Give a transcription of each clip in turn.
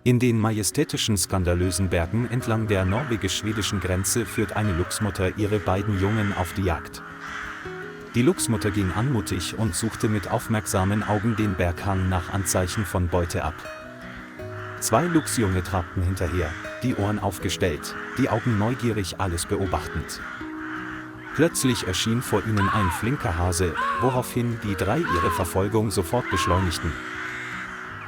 In den majestätischen skandalösen Bergen entlang der norwegisch-schwedischen Grenze führt eine Luchsmutter ihre beiden Jungen auf die Jagd. Die Luchsmutter ging anmutig und suchte mit aufmerksamen Augen den Berghang nach Anzeichen von Beute ab. Zwei Luchsjunge trabten hinterher, die Ohren aufgestellt, die Augen neugierig alles beobachtend. Plötzlich erschien vor ihnen ein flinker Hase, woraufhin die drei ihre Verfolgung sofort beschleunigten.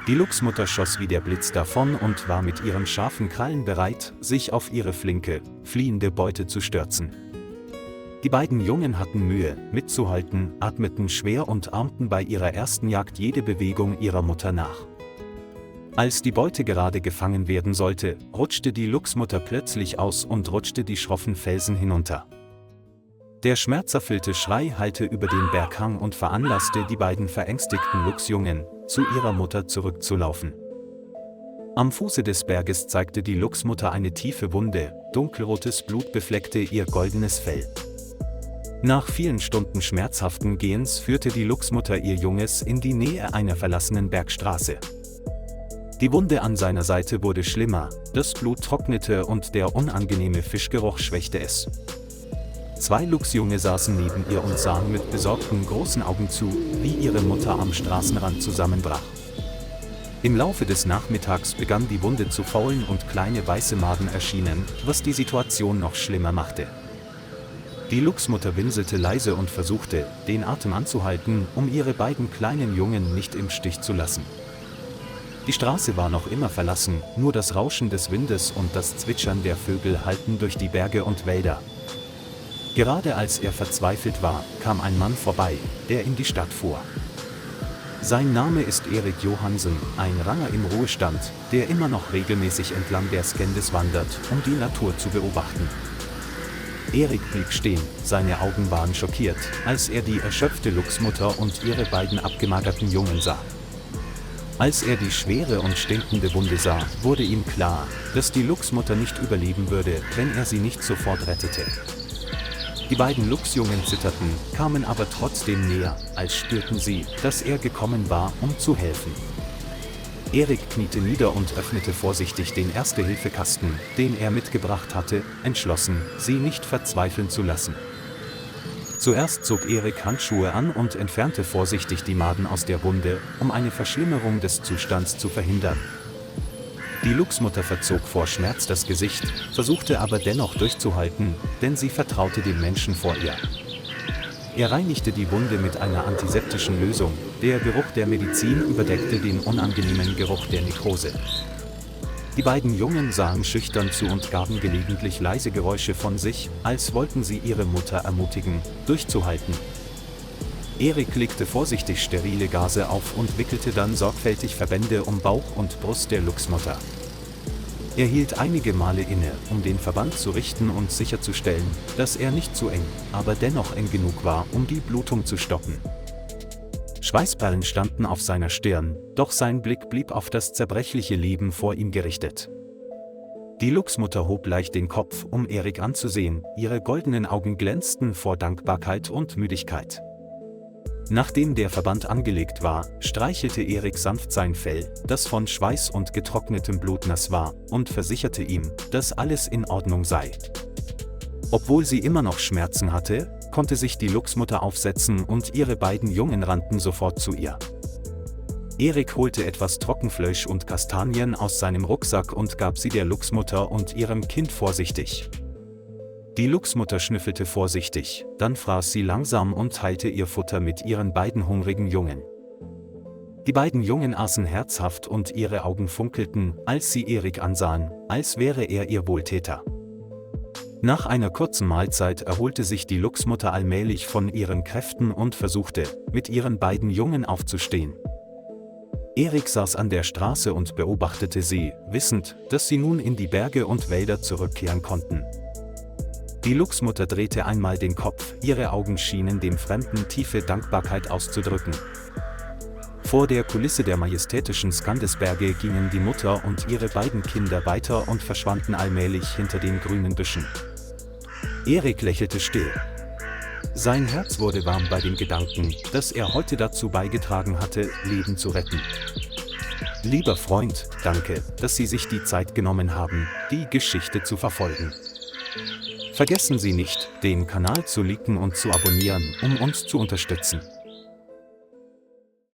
Die Luchsmutter schoss wie der Blitz davon und war mit ihren scharfen Krallen bereit, sich auf ihre flinke, fliehende Beute zu stürzen. Die beiden Jungen hatten Mühe, mitzuhalten, atmeten schwer und ahmten bei ihrer ersten Jagd jede Bewegung ihrer Mutter nach. Als die Beute gerade gefangen werden sollte, rutschte die Luchsmutter plötzlich aus und rutschte die schroffen Felsen hinunter. Der schmerzerfüllte Schrei hallte über den Berghang und veranlasste die beiden verängstigten Luchsjungen, zu ihrer Mutter zurückzulaufen. Am Fuße des Berges zeigte die Luchsmutter eine tiefe Wunde, dunkelrotes Blut befleckte ihr goldenes Fell. Nach vielen Stunden schmerzhaften Gehens führte die Luchsmutter ihr Junges in die Nähe einer verlassenen Bergstraße. Die Wunde an seiner Seite wurde schlimmer, das Blut trocknete und der unangenehme Fischgeruch schwächte es. Zwei Luchsjunge saßen neben ihr und sahen mit besorgten großen Augen zu, wie ihre Mutter am Straßenrand zusammenbrach. Im Laufe des Nachmittags begann die Wunde zu faulen und kleine weiße Maden erschienen, was die Situation noch schlimmer machte. Die Luchsmutter winselte leise und versuchte, den Atem anzuhalten, um ihre beiden kleinen Jungen nicht im Stich zu lassen. Die Straße war noch immer verlassen, nur das Rauschen des Windes und das Zwitschern der Vögel hallten durch die Berge und Wälder. Gerade als er verzweifelt war, kam ein Mann vorbei, der in die Stadt fuhr. Sein Name ist Erik Johansen, ein Ranger im Ruhestand, der immer noch regelmäßig entlang der Skendes wandert, um die Natur zu beobachten. Erik blieb stehen, seine Augen waren schockiert, als er die erschöpfte Luchsmutter und ihre beiden abgemagerten Jungen sah. Als er die schwere und stinkende Wunde sah, wurde ihm klar, dass die Luchsmutter nicht überleben würde, wenn er sie nicht sofort rettete. Die beiden Luchsjungen zitterten, kamen aber trotzdem näher, als spürten sie, dass er gekommen war, um zu helfen. Erik kniete nieder und öffnete vorsichtig den Erste-Hilfe-Kasten, den er mitgebracht hatte, entschlossen, sie nicht verzweifeln zu lassen. Zuerst zog Erik Handschuhe an und entfernte vorsichtig die Maden aus der Wunde, um eine Verschlimmerung des Zustands zu verhindern. Die Luchsmutter verzog vor Schmerz das Gesicht, versuchte aber dennoch durchzuhalten, denn sie vertraute dem Menschen vor ihr. Er reinigte die Wunde mit einer antiseptischen Lösung, der Geruch der Medizin überdeckte den unangenehmen Geruch der Nekrose. Die beiden Jungen sahen schüchtern zu und gaben gelegentlich leise Geräusche von sich, als wollten sie ihre Mutter ermutigen, durchzuhalten. Erik legte vorsichtig sterile Gase auf und wickelte dann sorgfältig Verbände um Bauch und Brust der Luchsmutter. Er hielt einige Male inne, um den Verband zu richten und sicherzustellen, dass er nicht zu eng, aber dennoch eng genug war, um die Blutung zu stoppen. Schweißperlen standen auf seiner Stirn, doch sein Blick blieb auf das zerbrechliche Leben vor ihm gerichtet. Die Luchsmutter hob leicht den Kopf, um Erik anzusehen, ihre goldenen Augen glänzten vor Dankbarkeit und Müdigkeit. Nachdem der Verband angelegt war, streichelte Erik sanft sein Fell, das von Schweiß und getrocknetem Blut nass war, und versicherte ihm, dass alles in Ordnung sei. Obwohl sie immer noch Schmerzen hatte, konnte sich die Luchsmutter aufsetzen und ihre beiden Jungen rannten sofort zu ihr. Erik holte etwas Trockenfleisch und Kastanien aus seinem Rucksack und gab sie der Luchsmutter und ihrem Kind vorsichtig. Die Luchsmutter schnüffelte vorsichtig, dann fraß sie langsam und teilte ihr Futter mit ihren beiden hungrigen Jungen. Die beiden Jungen aßen herzhaft und ihre Augen funkelten, als sie Erik ansahen, als wäre er ihr Wohltäter. Nach einer kurzen Mahlzeit erholte sich die Luchsmutter allmählich von ihren Kräften und versuchte, mit ihren beiden Jungen aufzustehen. Erik saß an der Straße und beobachtete sie, wissend, dass sie nun in die Berge und Wälder zurückkehren konnten. Die Luchsmutter drehte einmal den Kopf, ihre Augen schienen dem Fremden tiefe Dankbarkeit auszudrücken. Vor der Kulisse der majestätischen Skandesberge gingen die Mutter und ihre beiden Kinder weiter und verschwanden allmählich hinter den grünen Büschen. Erik lächelte still. Sein Herz wurde warm bei dem Gedanken, dass er heute dazu beigetragen hatte, Leben zu retten. Lieber Freund, danke, dass Sie sich die Zeit genommen haben, die Geschichte zu verfolgen. Vergessen Sie nicht, den Kanal zu liken und zu abonnieren, um uns zu unterstützen.